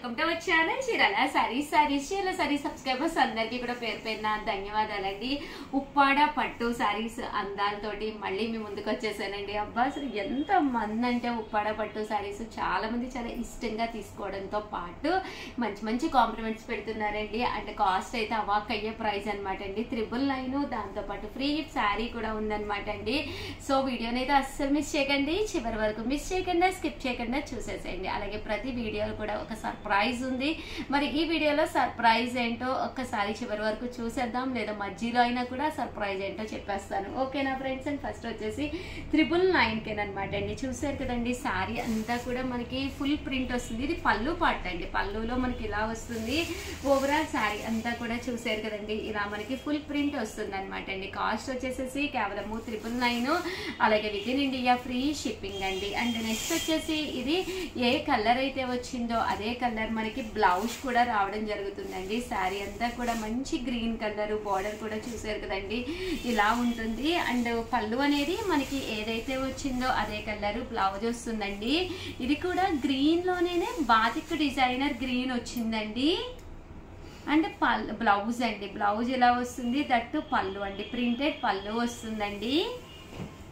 Welcome to our channel Chirala saris Chirala saris subscribers అందరికీ కూడా పేరు పేరున ధన్యవాదాలండి. ఉప్పాడ పట్టు సారీస్ అందాలతోటి మళ్ళీ మీ ముందుకు వచ్చేసానండి. అబ్బా అసలు ఎంత మంది అంటే ఉప్పాడ పట్టు సారీస్ చాలా మంది చాలా ఇష్టంగా తీసుకోవడంతో పాటు మంచి మంచి కాంప్లిమెంట్స్ పెడుతున్నారండి. అండ్ కాస్ట్ అయితే అవాక్ అయ్యే ప్రైస్ అనమాట అండి. 999 దాంతోపాటు ఫ్రీ గిఫ్ట్ శారీ కూడా ఉందన్నమాట అండి. సో వీడియోని అయితే అస్సలు మిస్ చేయకండి, చివరి వరకు మిస్ చేయకుండా స్కిప్ చేయకుండా చూసేసేయండి. అలాగే ప్రతి వీడియోలో కూడా ఒక సర్ప్రైజ్ ఉంది. మరి ఈ వీడియోలో సర్ప్రైజ్ ఏంటో ఒక్కసారి చివరి వరకు చూసేద్దాం, లేదా మధ్యలో అయినా కూడా సర్ప్రైజ్ ఏంటో చెప్పేస్తాను. ఓకేనా ఫ్రెండ్స్? అండ్ ఫస్ట్ వచ్చేసి 999 అనమాట అండి. చూసారు కదండి, శారీ అంతా కూడా మనకి ఫుల్ ప్రింట్ వస్తుంది. ఇది పళ్ళు పార్ట్ అండి. పళ్ళులో మనకి ఇలా వస్తుంది. ఓవరాల్ శారీ అంతా కూడా చూసారు కదండి, ఇలా మనకి ఫుల్ ప్రింట్ వస్తుంది అనమాట అండి. కాస్ట్ వచ్చేసేసి కేవలం 999, అలాగే with in India free shipping అండి. అండ్ నెక్స్ట్ వచ్చేసి ఇది ఏ కలర్ అయితే వచ్చిందో అదే కలర్ మనకి బ్లౌజ్ కూడా రావడం జరుగుతుందండి. శారీ అంతా కూడా మంచి గ్రీన్ కలర్, బార్డర్ కూడా చూసారు కదండి ఇలా ఉంటుంది. అండ్ పళ్ళు అనేది మనకి ఏదైతే వచ్చిందో అదే కలర్ బ్లౌజ్ వస్తుందండి. ఇది కూడా గ్రీన్ లోనే బాతిక్ డిజైనర్ గ్రీన్ వచ్చిందండి. అండ్ బ్లౌజ్ అండి, బ్లౌజ్ ఇలా వస్తుంది. దట్టు పళ్ళు అండి, ప్రింటెడ్ పళ్ళు వస్తుందండి.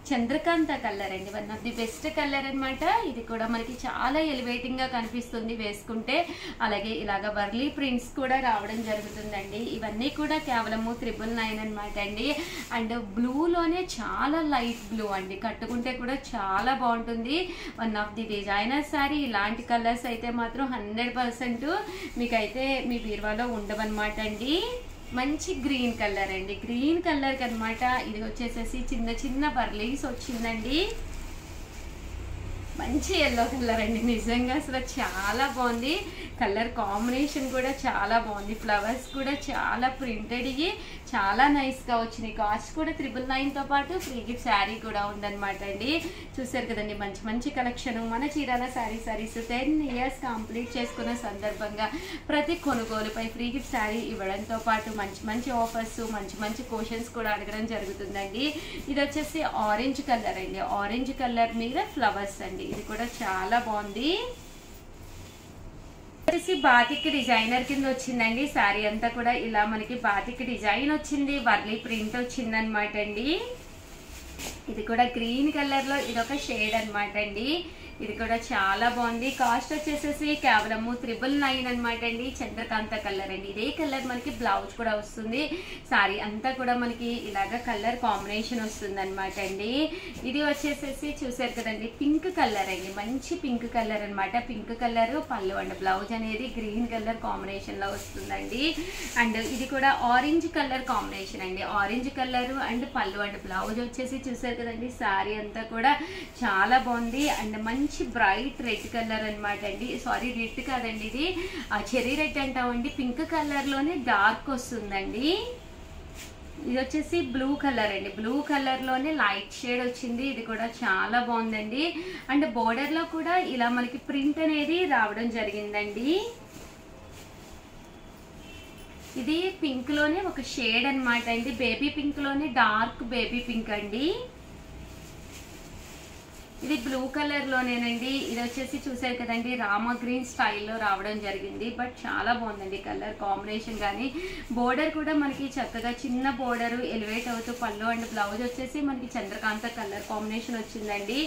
చంద్రకాంత కలర్ అండి, one of the best colour అనమాట. ఇది కూడా మనకి చాలా ఎలివేటింగ్ గా కనిపిస్తుంది వేసుకుంటే. అలాగే ఇలాగ వర్లీ ప్రింట్స్ కూడా రావడం జరుగుతుందండి. ఇవన్నీ కూడా కేవలం 999 అనమాట అండి. అండ్ బ్లూలోనే చాలా లైట్ బ్లూ అండి, కట్టుకుంటే కూడా చాలా బాగుంటుంది. One of the designer sari. ఇలాంటి కలర్స్ అయితే మాత్రం 100% మీకైతే మీ బీరువాలో ఉండవన్నమాట అండి. మంచి గ్రీన్ కలర్ అండి, గ్రీన్ కలర్ కనమాట. ఇది వచ్చేసేసి చిన్న చిన్న బర్లీస్ వచ్చిందండి. మంచి ఎల్లో కలర్ అండి, నిజంగా అసలు చాలా బాగుంది. కలర్ కాంబినేషన్ కూడా చాలా బాగుంది. ఫ్లవర్స్ కూడా చాలా ప్రింటెడ్ ఇవి చాలా నైస్గా వచ్చినాయి. కాస్ట్ కూడా 999తో పాటు ఫ్రీ గిఫ్ట్ శారీ కూడా ఉందన్నమాట అండి. చూసారు కదండి, మంచి మంచి కలెక్షన్. మన చీరాల సారీస్ 10 years కంప్లీట్ చేసుకున్న సందర్భంగా ప్రతి కొనుగోలుపై ఫ్రీ గిఫ్ట్ శారీ ఇవ్వడంతో పాటు మంచి మంచి ఆఫర్స్, మంచి మంచి క్వశ్చన్స్ కూడా అడగడం జరుగుతుందండి. ఇది వచ్చేసి ఆరెంజ్ కలర్ అండి, ఆరెంజ్ కలర్ మీద ఫ్లవర్స్ అండి. ఇది కూడా చాలా బాగుంది. వచ్చేసి బాతిక్ డిజైనర్ కింద వచ్చిందండి. శారీ అంతా కూడా ఇలా మనకి బాతిక్ డిజైన్ వచ్చింది, వర్లీ ప్రింట్ వచ్చింది అనమాట అండి. ఇది కూడా గ్రీన్ కలర్ లో ఇదొక షేడ్ అనమాట అండి. ఇది కూడా చాలా బాగుంది. కాస్ట్ వచ్చేసేసి కేవలం 999 అనమాట అండి. చంద్రకాంత కలర్ అండి. ఇదే కలర్ మనకి బ్లౌజ్ కూడా వస్తుంది. సారీ అంతా కూడా మనకి ఇలాగ కలర్ కాంబినేషన్ వస్తుంది అనమాట అండి. ఇది వచ్చేసేసి చూసారు కదండి, పింక్ కలర్ అండి, మంచి పింక్ కలర్ అనమాట. పింక్ కలర్ పళ్ళు అండ్ బ్లౌజ్ అనేది గ్రీన్ కలర్ కాంబినేషన్ లో వస్తుందండి. అండ్ ఇది కూడా ఆరెంజ్ కలర్ కాంబినేషన్ అండి. ఆరెంజ్ కలర్ అండ్ పళ్ళు అండ్ బ్లౌజ్ వచ్చేసి చూసారు కదండి, సారీ అంతా కూడా చాలా బాగుంది. అండ్ మంచి బ్రైట్ రెడ్ కలర్ అనమాట అండి. సారీ, రెడ్ కాదండి, ఇది చెరీ రెడ్ అంటామండి. పింక్ కలర్ లోనే డార్క్ వస్తుందండి. ఇది వచ్చేసి బ్లూ కలర్ అండి, బ్లూ కలర్ లోనే లైట్ షేడ్ వచ్చింది. ఇది కూడా చాలా బాగుందండి. అండ్ బోర్డర్ లో కూడా ఇలా మనకి ప్రింట్ అనేది రావడం జరిగిందండి. ఇది పింక్ లోనే ఒక షేడ్ అనమాట అండి, బేబీ పింక్ లోనే డార్క్ బేబీ పింక్ అండి. ఇది బ్లూ కలర్ లోనేనండి. ఇది వచ్చేసి చూసారు కదండి, రామా గ్రీన్ స్టైల్లో రావడం జరిగింది. బట్ చాలా బాగుందండి కలర్ కాంబినేషన్. కానీ బోర్డర్ కూడా మనకి చక్కగా చిన్న బోర్డర్ ఎలివేట్ అవుతూ పళ్ళు అండ్ బ్లౌజ్ వచ్చేసి మనకి చంద్రకాంత కలర్ కాంబినేషన్ వచ్చిందండి.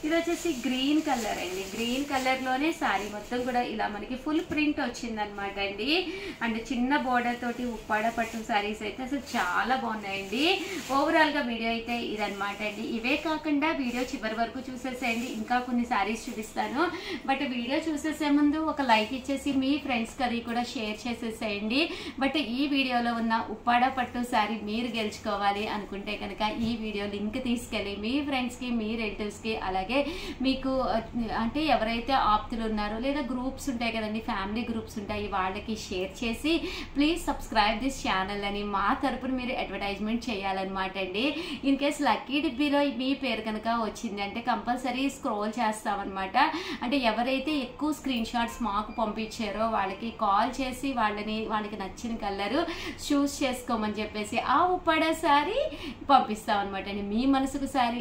ఇది వచ్చేసి గ్రీన్ కలర్ అండి, గ్రీన్ కలర్ లోనే శారీ మొత్తం కూడా ఇలా మనకి ఫుల్ ప్రింట్ వచ్చింది అనమాట అండి. అండ్ చిన్న బోర్డర్ తోటి ఉప్పాడ పట్టు శారీస్ అయితే అసలు చాలా బాగున్నాయండి. ఓవరాల్ గా వీడియో అయితే ఇదనమాట అండి. ఇవే కాకుండా వీడియో చివరి వరకు చూసేసేయండి, ఇంకా కొన్ని శారీస్ చూపిస్తాను. బట్ వీడియో చూసేసే ముందు ఒక లైక్ ఇచ్చేసి మీ ఫ్రెండ్స్ కి అది కూడా షేర్ చేసేసేయండి. బట్ ఈ వీడియోలో ఉన్న ఉప్పాడ పట్టు శారీ మీరు గెలుచుకోవాలి అనుకుంటే కనుక ఈ వీడియో లింక్ తీసుకెళ్ళి మీ ఫ్రెండ్స్ కి, మీ రిలేటివ్స్ కి, అలాగే మీకు అంటే ఎవరైతే ఆప్తులు ఉన్నారో లేదా గ్రూప్స్ ఉంటాయి కదండి, ఫ్యామిలీ గ్రూప్స్ ఉంటాయి, వాళ్ళకి షేర్ చేసి ప్లీజ్ సబ్స్క్రైబ్ దిస్ ఛానల్ అని మా తరపున మీరు అడ్వర్టైజ్మెంట్ చేయాలన్నమాట అండి. ఇన్ కేస్ లక్కీ డిబ్బీలో మీ పేరు కనుక వచ్చింది అంటే కంపల్సరీ కంపల్సరీ స్క్రోల్ చేస్తామన్నమాట. అంటే ఎవరైతే ఎక్కువ స్క్రీన్ షాట్స్ మాకు పంపించారో వాళ్ళకి కాల్ చేసి వాళ్ళకి నచ్చిన కలర్ చూస్ చేసుకోమని చెప్పేసి ఆ ఉప్పాడ శారీ పంపిస్తాం అనమాట అండి. మీ మనసుకు శారీ,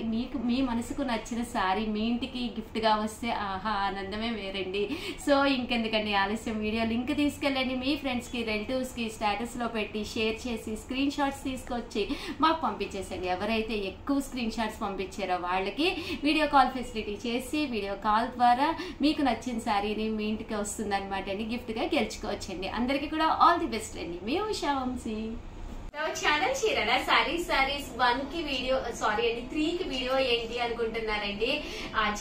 మీ మనసుకు నచ్చిన శారీ మీ ఇంటికి గిఫ్ట్గా వస్తే ఆహా ఆనందమే వేరండి. సో ఇంకెందుకండి ఆలస్యం, వీడియో లింక్ తీసుకెళ్ళండి, మీ ఫ్రెండ్స్కి రిలేటివ్స్కి స్టేటస్లో పెట్టి షేర్ చేసి స్క్రీన్ షాట్స్ తీసుకొచ్చి మాకు పంపించేసండి. ఎవరైతే ఎక్కువ స్క్రీన్ షాట్స్ పంపించారో వాళ్ళకి వీడియో కాల్ ఫెసిలిటీ చేసి వీడియో కాల్ ద్వారా మీకు నచ్చిన శారీని మీ ఇంటికి వస్తుందన్నమాట అండి, గిఫ్ట్గా గెలుచుకోవచ్చండి. అందరికీ కూడా ఆల్ ది బెస్ట్ అండి. మీ ఉషా వంశీ. ఛానల్ చీరల సారీస్ 1 కి వీడియో, సారీ అండి 3 కి వీడియో ఏంటి అనుకుంటున్నారండి.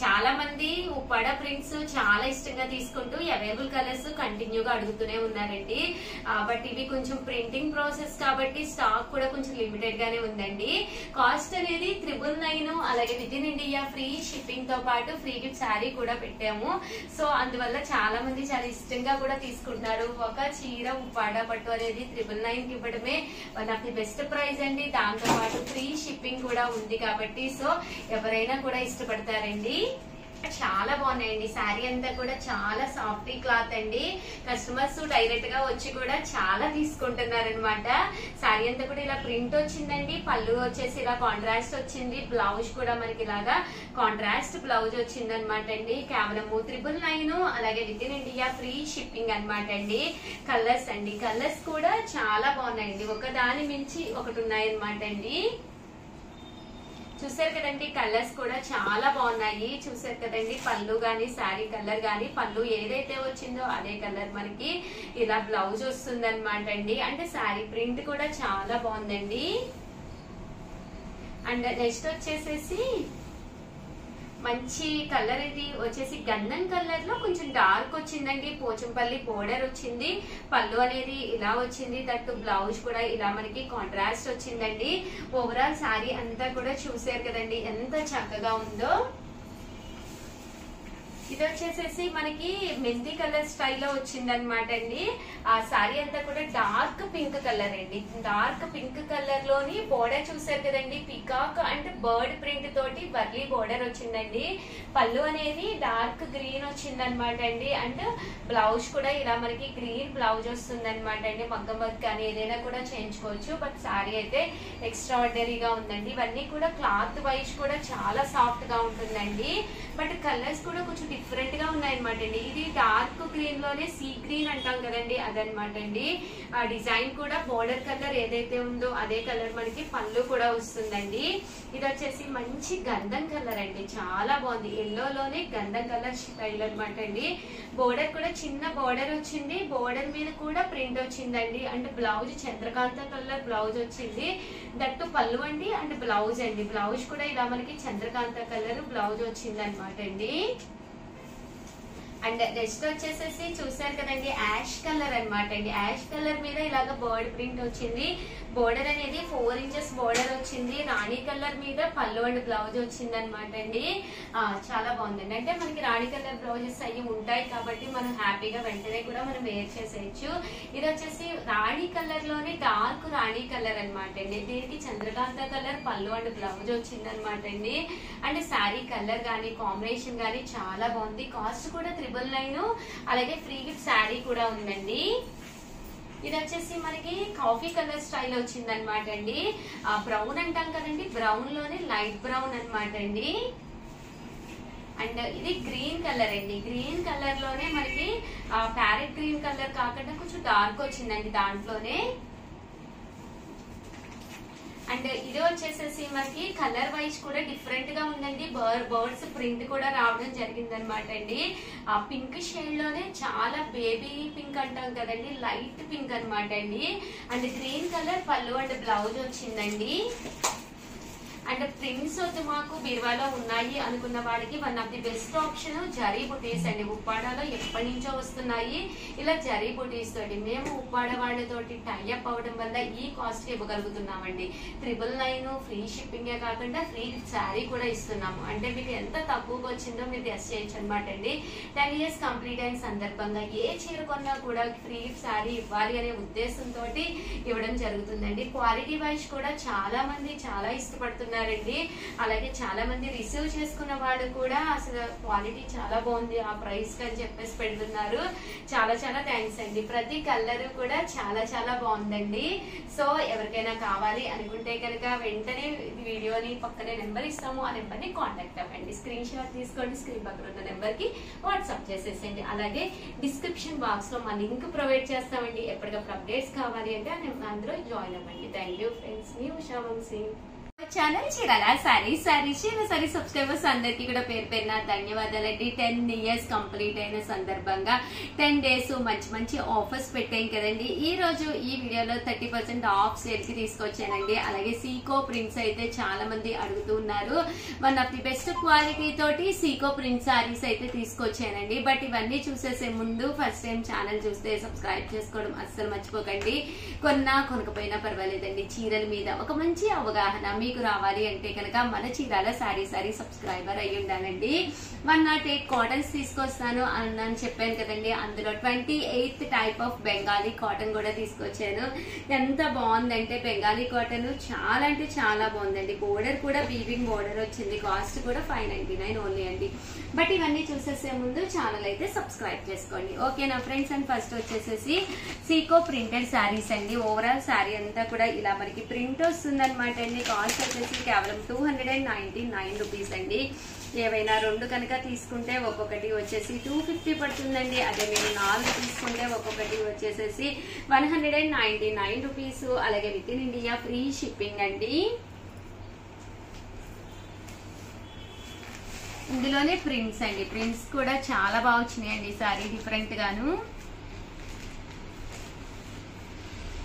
చాలా మంది ఉప్పాడ ప్రింట్స్ చాలా ఇష్టంగా తీసుకుంటూ అవైలబుల్ కలర్స్ కంటిన్యూగా అడుగుతూనే ఉన్నారండి. బట్ ఇవి కొంచెం ప్రింటింగ్ ప్రాసెస్ కాబట్టి స్టాక్ కూడా కొంచెం లిమిటెడ్ గానే ఉందండి. కాస్ట్ అనేది 999, అలాగే with in India free shipping తో పాటు ఫ్రీ గిఫ్ట్ శారీ కూడా పెట్టాము. సో అందువల్ల చాలా మంది చాలా ఇష్టంగా కూడా తీసుకుంటున్నారు. ఒక చీర ఉప్పాడ పట్టు అనేది 999 కి ఇవ్వడమే నాకు బెస్ట్ ప్రైస్ అండి. దాంతో పాటు ఫ్రీ షిప్పింగ్ కూడా ఉంది కాబట్టి సో ఎవరైనా కూడా ఇష్టపడతారండి. చాలా బాగున్నాయండి. శారీ అంతా కూడా చాలా సాఫ్ట్ క్లాత్ అండి. కస్టమర్స్ డైరెక్ట్ గా వచ్చి కూడా చాలా తీసుకుంటున్నారు అనమాట. శారీ అంతా కూడా ఇలా ప్రింట్ వచ్చిందండి. పళ్ళు వచ్చేసి ఇలా కాంట్రాస్ట్ వచ్చింది. బ్లౌజ్ కూడా మనకి ఇలాగా కాంట్రాస్ట్ బ్లౌజ్ వచ్చింది అనమాట అండి. కేవలం 999, అలాగే with in India free shipping అనమాట అండి. కలర్స్ అండి, కలర్స్ కూడా చాలా బాగున్నాయండి. ఒక దాని మించి ఒకటి ఉన్నాయన్నమాట అండి. చూసారు కదండి, కలర్స్ కూడా చాలా బాగున్నాయి. చూసారు కదండి, పళ్ళు గాని శారీ కలర్ గాని, పళ్ళు ఏదైతే వచ్చిందో అదే కలర్ మనకి ఇలా బ్లౌజ్ వస్తుంది అనమాట అండి. అంటే శారీ ప్రింట్ కూడా చాలా బాగుందండి. అండ్ నెక్స్ట్ వచ్చేసేసి మంచి కలర్, ఇది వచ్చేసి గంధం కలర్ లో కొంచెం డార్క్ వచ్చిందండి. పోచంపల్లి బోర్డర్ వచ్చింది. పళ్ళు అనేది ఇలా వచ్చింది. దట్టు బ్లౌజ్ కూడా ఇలా మనకి కాంట్రాస్ట్ వచ్చిందండి. ఓవరాల్ శారీ అంతా కూడా చూసారు కదండి ఎంత చక్కగా ఉందో. ఇది వచ్చేసేసి మనకి మెంతి కలర్ స్టైల్లో వచ్చింది అనమాట అండి. ఆ శారీ అంతా కూడా డార్క్ పింక్ కలర్ అండి. డార్క్ పింక్ కలర్ లోని బోర్డర్ చూసారు కదండి, పికాక్ అండ్ బర్డ్ ప్రింట్ తోటి బర్లీ బోర్డర్ వచ్చిందండి. పళ్ళు అనేది డార్క్ గ్రీన్ వచ్చింది అనమాట అండి. అండ్ బ్లౌజ్ కూడా ఇలా మనకి గ్రీన్ బ్లౌజ్ వస్తుంది అనమాట అండి. మగ్గం వర్క్ కానీ ఏదైనా కూడా చేయించుకోవచ్చు. బట్ శారీ అయితే ఎక్స్ట్రా ఆర్డినరీగా ఉందండి. ఇవన్నీ కూడా క్లాత్ వైజ్ కూడా చాలా సాఫ్ట్ గా ఉంటుందండి. బట్ కలర్స్ కూడా కొంచెం డిఫరెంట్ గా ఉన్నాయన్నమాట అండి. ఇది డార్క్ గ్రీన్ లోనే సీ గ్రీన్ అంటాం కదండి, అదనమాట అండి. ఆ డిజైన్ కూడా బోర్డర్ కలర్ ఏదైతే ఉందో అదే కలర్ మనకి పళ్ళు కూడా వస్తుందండి. ఇది వచ్చేసి మంచి గంధం కలర్ అండి, చాలా బాగుంది. ఎల్లోలోనే గంధం కలర్ స్టైల్ అనమాట అండి. బోర్డర్ కూడా చిన్న బోర్డర్ వచ్చింది. బోర్డర్ మీద కూడా ప్రింట్ వచ్చిందండి. And blouse Chandrakanta colour blouse వచ్చింది. దట్టు పళ్ళు అండి అండ్ బ్లౌజ్ అండి. బ్లౌజ్ కూడా ఇలా మనకి చంద్రకాంత కలర్ బ్లౌజ్ వచ్చింది అనమాట అండి. అండ్ నెక్స్ట్ వచ్చేసేసి చూసారు కదండి, యాష్ కలర్ అనమాట అండి. యాష్ కలర్ మీద ఇలాగ బర్డ్ ప్రింట్ వచ్చింది. బోర్డర్ అనేది 4 ఇంచెస్ బోర్డర్ వచ్చింది. రాణి కలర్ మీద పళ్ళు అండ్ బ్లౌజ్ వచ్చింది అనమాట అండి. చాలా బాగుందండి. అంటే మనకి రాణి కలర్ బ్లౌజెస్ అవి ఉంటాయి కాబట్టి మనం హ్యాపీగా వెంటనే కూడా మనం వేర్ చేసేయచ్చు. ఇది వచ్చేసి రాణి కలర్ లోనే డార్క్ రాణి కలర్ అనమాట అండి. దీనికి చంద్రకాంత కలర్ పళ్ళు అండ్ బ్లౌజ్ వచ్చింది అనమాట అండి. అండ్ శారీ కలర్ గానీ కాంబినేషన్ గానీ చాలా బాగుంది. కాస్ట్ కూడా 999, అలాగే ఫ్రీ గిఫ్ట్ శారీ కూడా ఉందండి. ఇది వచ్చేసి మనకి కాఫీ కలర్ స్టైల్ వచ్చింది అనమాట అండి. బ్రౌన్ అంటాం కదండి, బ్రౌన్ లోనే లైట్ బ్రౌన్ అనమాట అండి. అండ్ ఇది గ్రీన్ కలర్ అండి. గ్రీన్ కలర్ లోనే మనకి ప్యారెట్ గ్రీన్ కలర్ కాకుండా కొంచెం డార్క్ వచ్చిందండి దాంట్లోనే. అండ్ ఇది వచ్చేసేసి మనకి కలర్ వైజ్ కూడా డిఫరెంట్ గా ఉందండి. బర్డ్స్ ప్రింట్ కూడా రావడం జరిగింది అనమాట అండి. ఆ పింక్ షేడ్ లోనే చాలా బేబీ పింక్ అంటాం కదండి, లైట్ పింక్ అనమాట అండి. అండ్ గ్రీన్ కలర్ పళ్ళు అండ్ బ్లౌజ్ వచ్చిందండి. అండ్ ప్రింట్స్ వద్దు మాకు బీరువాలో ఉన్నాయి అనుకున్న వాళ్ళకి one of the best option zari బుటీస్ అండి. ఉప్పాడలో ఎప్పటి నుంచో వస్తున్నాయి ఇలా జరీ బుటీస్ తోటి. మేము ఉప్పాడ వాళ్ళతోటి టైఅప్ అవడం వల్ల ఈ కాస్ట్ ఇవ్వగలుగుతున్నామండి. 999 ఫ్రీ షిప్పింగే కాకుండా ఫ్రీ శారీ కూడా ఇస్తున్నాము. అంటే మీకు ఎంత తక్కువగా వచ్చిందో మీరు గెస్ చేయొచ్చు అనమాట అండి. 10 years కంప్లీట్ అయిన సందర్భంగా ఏ చీర కొన్నా కూడా ఫ్రీ శారీ ఇవ్వాలి అనే ఉద్దేశంతో ఇవ్వడం జరుగుతుందండి. క్వాలిటీ వైజ్ కూడా చాలా మంది చాలా ఇష్టపడుతున్నారు. ఉన్నారండి. అలాగే చాలా మంది రిసీవ్ చేసుకున్న వాళ్ళు కూడా అసలు క్వాలిటీ చాలా బాగుంది ఆ ప్రైస్ కి అని చెప్పేసి పెడుతున్నారు. చాలా చాలా థ్యాంక్స్ అండి. ప్రతి కలర్ కూడా చాలా చాలా బాగుందండి. సో ఎవరికైనా కావాలి అనుకుంటే కనుక వెంటనే వీడియోని పక్కనే నెంబర్ ఇస్తాము, ఆ నెంబర్ ని కాంటాక్ట్ అవ్వండి. స్క్రీన్ షాట్ తీసుకోండి, స్క్రీన్ పక్కన ఉన్న నెంబర్ కి వాట్సాప్ చేసేసండి. అలాగే డిస్క్రిప్షన్ బాక్స్ లో మా లింక్ ప్రొవైడ్ చేస్తామండి. ఎప్పటికప్పుడు అప్డేట్స్ కావాలి అంటే అందులో జాయిన్ అవ్వండి. థ్యాంక్ యూ ఫ్రెండ్స్, మీ Usha Vamsi. Channel Chirala sarees sorry subscribers అందరికి కూడా పేరు పేరున ధన్యవాదాలండి. 10 years కంప్లీట్ అయిన సందర్భంగా 10 days మంచి మంచి ఆఫర్స్ పెట్టాం కదండి. ఈ రోజు ఈ వీడియోలో 30% ఆఫ్ సేల్ కి తీసుకొచ్చానండి. అలాగే సీకో ప్రింట్స్ అయితే చాలా మంది అడుగుతున్నారు. One of the best quality తోటి సీకో ప్రింట్ సారీస్ అయితే తీసుకొచ్చానండి. బట్ ఇవన్నీ చూసేసే ముందు ఫస్ట్ టైం ఛానల్ చూస్తే సబ్స్క్రైబ్ చేసుకోవడం అస్సలు మర్చిపోకండి. కొనకపోయినా పర్వాలేదండి, చీరల మీద ఒక మంచి అవగాహన మీకు రావాలి అంటే కనుక మన చీరాల సారీ సబ్స్క్రైబర్ అయ్యి ఉండాలండి. 108 కాటన్స్ తీసుకొస్తాను అని చెప్పాను కదండి. అందులో 28th type of Bengali cotton కూడా తీసుకొచ్చాను. ఎంత బాగుందంటే బెంగాలీ కాటన్ చాలా అంటే చాలా బాగుందండి. బోర్డర్ కూడా వీవింగ్ బోర్డర్ వచ్చింది. కాస్ట్ కూడా 599 ఓన్లీ అండి. బట్ ఇవన్నీ చూసేసే ముందు ఛానల్ అయితే సబ్స్క్రైబ్ చేసుకోండి, ఓకేనా ఫ్రెండ్స్. అండ్ ఫస్ట్ వచ్చేసేసి సీకో ప్రింటెడ్ శారీస్ అండి. ఓవరాల్ శారీ అంతా కూడా ఇలా మనకి ప్రింట్ వస్తుంది అనమాట అండి. కాస్ట్ వచ్చేసి కేవలం 299 రూపీస్ అండి. ఏవైనా 2 కనుక తీసుకుంటే ఒక్కొక్కటి వచ్చేసి 250 పడుతుందండి. అదే మీరు 4 తీసుకుంటే ఒక్కొక్కటి వచ్చేసేసి 199 రూపీస్. అలాగే with in India free shipping అండి. ఇందులోనే ప్రింట్స్ అండి, ప్రింట్స్ కూడా చాలా బాగా వచ్చినాయండి. సారీ డిఫరెంట్ గాను.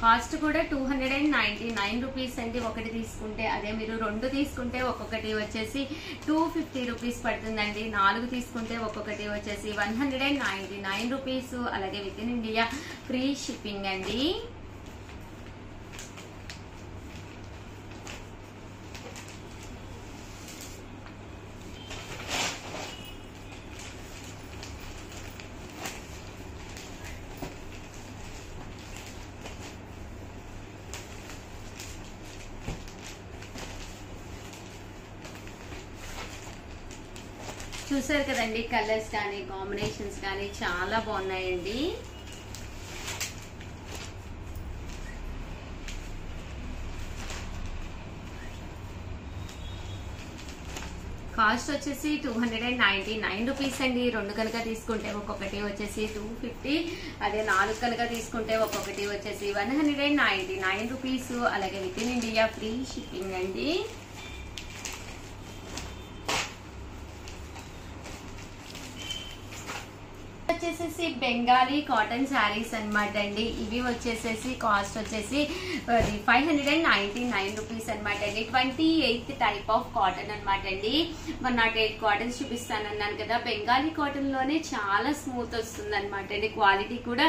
కాస్ట్ కూడా 299 రూపీస్ అండి. ఒకటి తీసుకుంటే, అదే మీరు 2 తీసుకుంటే ఒక్కొక్కటి వచ్చేసి 250 రూపీస్ పడుతుందండి. 4 తీసుకుంటే ఒక్కొక్కటి వచ్చేసి 199 రూపీస్. అలాగే with in India free shipping అండి. చూసారు కదండి, కలర్స్ కానీ కాంబినేషన్స్ కానీ చాలా బాగున్నాయండి. కాస్ట్ వచ్చేసి 299 రూపీస్ అండి. 2 కనుక తీసుకుంటే ఒక్కొక్కటి వచ్చేసి 250. అదే 4 కనుక తీసుకుంటే ఒక్కొక్కటి వచ్చేసి 199 రూపీస్. అలాగే with in India free shipping అండి. వచ్చేసేసి బెంగాలీ కాటన్ శారీస్ అనమాట అండి. ఇవి వచ్చేసేసి కాస్ట్ వచ్చేసి 599 రూపీస్ అనమాట అండి. 28th టైప్ ఆఫ్ కాటన్ అనమాట అండి. 108 కాటన్స్ చూపిస్తానన్నాను కదా. బెంగాలీ కాటన్ లోనే చాలా స్మూత్ వస్తుంది అనమాట అండి. క్వాలిటీ కూడా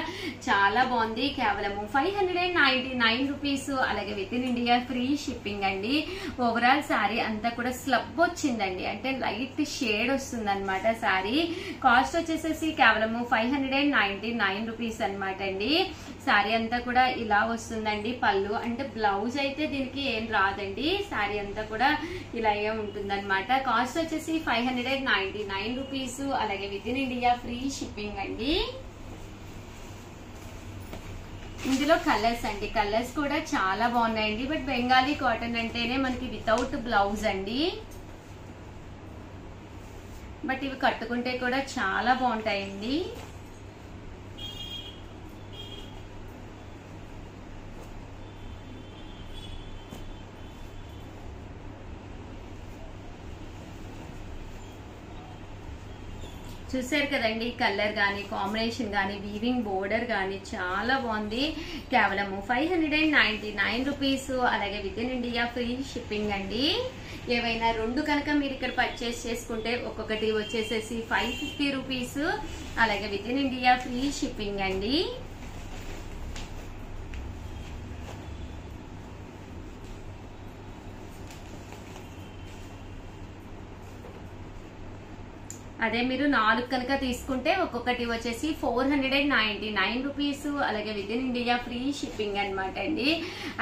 చాలా బాగుంది. కేవలం 599 రూపీస్. అలాగే with in India free shipping అండి. ఓవరాల్ శారీ అంతా కూడా స్లబ్ వచ్చిందండి, అంటే లైట్ షేడ్ వస్తుంది అనమాట శారీ. కాస్ట్ వచ్చేసేసి కేవలం 599 రూపీస్ అనమాట అండి. శారీ అంతా కూడా ఇలా వస్తుందండి. పళ్ళు అంటే బ్లౌజ్ అయితే దీనికి ఏం రాదండి. శారీ అంతా కూడా ఇలాగే ఉంటుంది అనమాట. కాస్ట్ వచ్చేసి 599 రూపీస్. అలాగే with in India free shipping అండి. ఇందులో కలర్స్ అండి, కలర్స్ కూడా చాలా బాగున్నాయండి. బట్ బెంగాలీ కాటన్ అంటేనే మనకి వితౌట్ బ్లౌజ్ అండి. బట్ ఇవి కట్టుకుంటే కూడా చాలా బాగుంటాయండి. చూసారు కదండి, కలర్ గానీ కాంబినేషన్ గానీ వీవింగ్ బోర్డర్ గానీ చాలా బాగుంది. కేవలం 599 రూపీస్. అలాగే with in India free shipping అండి. ఏవైనా 2 కనుక మీరు ఇక్కడ పర్చేస్ చేసుకుంటే ఒక్కొక్కటి వచ్చేసేసి 550 రూపీస్. అలాగే with in India free shipping అండి. అదే మీరు 4 కనుక తీసుకుంటే ఒక్కొక్కటి వచ్చేసి 499 రూపీస్. అలాగే with in India free shipping అనమాట అండి.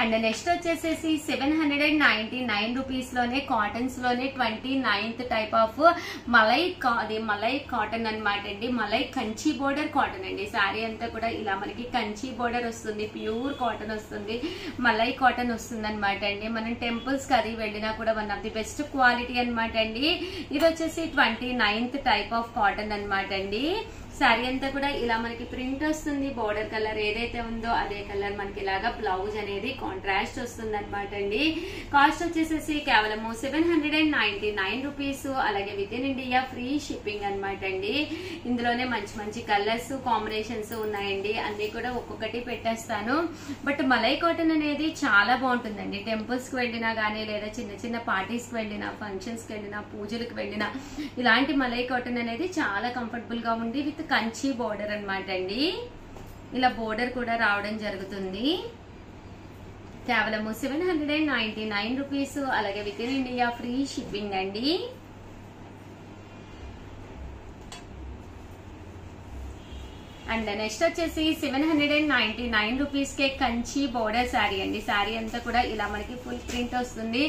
అండ్ నెక్స్ట్ వచ్చేసేసి 799 రూపీస్ లోనే కాటన్స్ లోనే 29th type of malai cotton అనమాట అండి. మలై కంచి బోర్డర్ కాటన్ అండి. శారీ అంతా కూడా ఇలా మనకి కంచి బోర్డర్ వస్తుంది, ప్యూర్ కాటన్ వస్తుంది, మలై కాటన్ వస్తుంది అనమాట అండి. మనం టెంపుల్స్ కి అది వెళ్ళినా కూడా one of the best quality అనమాట అండి. ఇది వచ్చేసి 29th టైప్ ఆఫ్ కాటన్ అనమాట అండి. శారీ అంతా కూడా ఇలా మనకి ప్రింట్ వస్తుంది, బోర్డర్ కలర్ ఏదైతే ఉందో అదే కలర్ మనకి ఇలాగా బ్లౌజ్ అనేది కాంట్రాస్ట్ వస్తుంది అనమాట అండి. కాస్ట్ వచ్చేసేసి కేవలము 799 రూపీస్. అలాగే with in India free shipping అనమాట అండి. ఇందులోనే మంచి మంచి కలర్స్ కాంబినేషన్స్ ఉన్నాయండి, అన్ని కూడా ఒక్కొక్కటి పెట్టేస్తాను. బట్ మలై కాటన్ అనేది చాలా బాగుంటుందండి. టెంపుల్స్ కి వెళ్ళినా గానీ, లేదా చిన్న చిన్న పార్టీస్ కి వెళ్ళినా, ఫంక్షన్స్ కి వెళ్ళినా, పూజలకు వెళ్ళినా ఇలాంటి మలై కాటన్ అనేది చాలా కంఫర్టబుల్ గా ఉంది. విత్ కంచి బోర్డర్ అనమాట అండి. ఇలా బోర్డర్ కూడా రావడం జరుగుతుంది. కేవలము 799 రూపీస్. అలాగే with in India free shipping అండి. అండ్ నెక్స్ట్ వచ్చేసి 799 రూపీస్ కే కంచి బోర్డర్ శారీ అండి. శారీ అంతా కూడా ఇలా మనకి ఫుల్ ప్రింట్ వస్తుంది,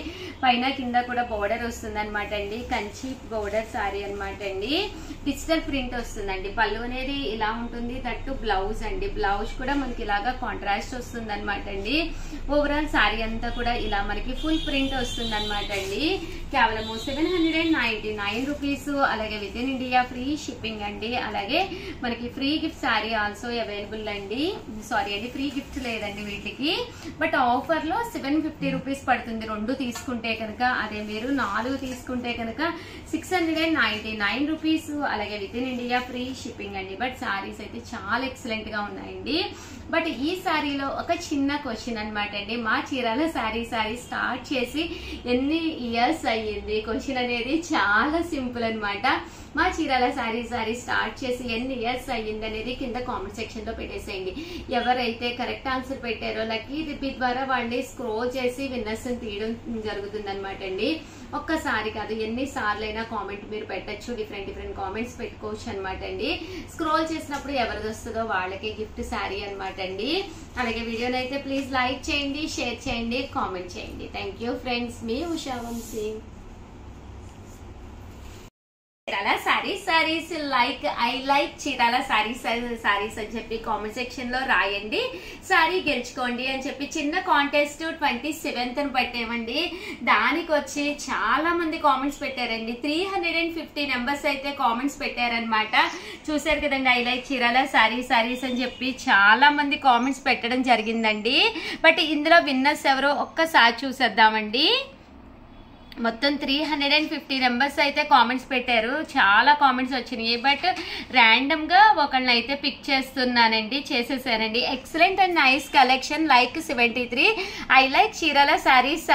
పైన కింద కూడా బోర్డర్ వస్తుంది అనమాట అండి. కంచి బోర్డర్ శారీ అనమాట అండి. డిజిటల్ ప్రింట్ వస్తుందండి. పళ్ళు అనేది ఇలా ఉంటుంది, దట్టు బ్లౌజ్ అండి. బ్లౌజ్ కూడా మనకి ఇలాగా కాంట్రాస్ట్ వస్తుంది అనమాట అండి. ఓవరాల్ శారీ అంతా కూడా ఇలా మనకి ఫుల్ ప్రింట్ వస్తుంది అనమాట అండి. కేవలము 799 రూపీస్. అలాగే with in India free shipping అండి. అలాగే మనకి free gift sari also available అండి. సారీ అండి, ఫ్రీ గిఫ్ట్ లేదండి వీటికి, బట్ ఆఫర్ లో 750 రూపీస్ పడుతుంది 2 తీసుకుంటే కనుక. అదే మీరు 4 తీసుకుంటే కనుక 699 రూపీస్. అలాగే with in India free shipping అండి. బట్ శారీస్ అయితే చాలా ఎక్సలెంట్ గా ఉన్నాయండి. బట్ ఈ శారీలో ఒక చిన్న క్వశ్చన్ అనమాట అండి. మా చీరాల శారీ స్టార్ట్ చేసి ఎన్ని ఇయర్స్ అయ్యింది? క్వశ్చన్ అనేది చాలా సింపుల్ అనమాట. మా చీరాల శారీ స్టార్ట్ చేసి ఎన్ని ఇయర్స్ అయ్యింది అనేది కింద కామెంట్ సెక్షన్ లో పెట్టేసేయండి. ఎవరైతే కరెక్ట్ ఆన్సర్ పెట్టారో లక్కీ రిపీట్ ద్వారా వాళ్ళని స్క్రోల్ చేసి విన్నర్స్ తీయడం జరుగుతుంది అనమాట అండి. ఒక్కసారి కాదు, ఎన్ని సార్లు అయినా కామెంట్ మీరు పెట్టచ్చు, డిఫరెంట్ కామెంట్స్ పెట్టుకోవచ్చు అనమాట అండి. స్క్రోల్ చేసినప్పుడు ఎవరిది వస్తుందో వాళ్ళకి గిఫ్ట్ శారీ అనమాట అండి. అలాగే వీడియోని అయితే ప్లీజ్ లైక్ చేయండి, షేర్ చేయండి, కామెంట్ చేయండి. థ్యాంక్ యూ ఫ్రెండ్స్, మీ Usha Vamsi. Chirala sarees like I like Chirala sarees అని చెప్పి కామెంట్ సెక్షన్ లో రాయండి. సారీ గెలుచుకోండి అని చెప్పి చిన్న కాంటెస్ట్ 27th పెట్టేమండి. దానికి వచ్చి చాలా మంది కామెంట్స్ పెట్టారండి. 350 మెంబర్స్ అయితే కామెంట్స్ పెట్టారనమాట. చూసారు కదండి, ఐ లైక్ చీరాల సారీస్ అని చెప్పి చాలా మంది కామెంట్స్ పెట్టడం జరిగిందండి. బట్ ఇందులో విన్నర్స్ ఎవరో ఒక్కసారి చూసేద్దామండి. మొత్తం 350 మెంబర్స్ అయితే కామెంట్స్ పెట్టారు. చాలా కామెంట్స్ వచ్చినాయి. బట్ ర్యాండమ్ గా ఒకళ్ళని అయితే పిక్ చేసేసానండి. Excellent and nice collection. Like 73. I like Chirala sarees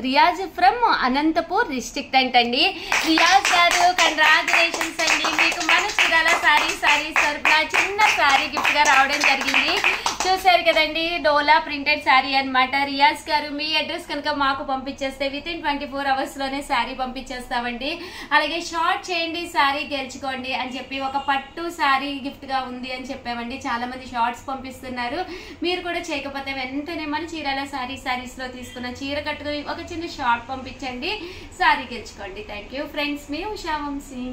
Riyaz from Anantapur district అంటండి. రియాజ్ గారు కంగ్రాచులేషన్స్ అండి. మీకు మన చీరాల సారీస్ తరపున చిన్న శారీ గిఫ్ట్ గా రావడం జరిగింది. చూసారు కదండి, డోలా ప్రింటెడ్ శారీ అనమాట. రియాజ్ గారు మీ అడ్రస్ కనుక మాకు పంపించేస్తే విత్ ఇన్ 24 hours లోనే శారీ పంపించేస్తామండి. అలాగే షార్ట్ చేయండి, శారీ గెలుచుకోండి అని చెప్పి ఒక పట్టు శారీ గిఫ్ట్ గా ఉంది అని చెప్పామండి. చాలా మంది షార్ట్స్ పంపిస్తున్నారు. మీరు కూడా చేయకపోతే వెంటనే మన చీరాల సారీస్ లో తీసుకున్న చీర కట్టుకుని ఒక చిన్న షార్ట్ పంపించండి, శారీ గెలుచుకోండి. థ్యాంక్ యూ ఫ్రెండ్స్, మీ ఉషా వంశీ.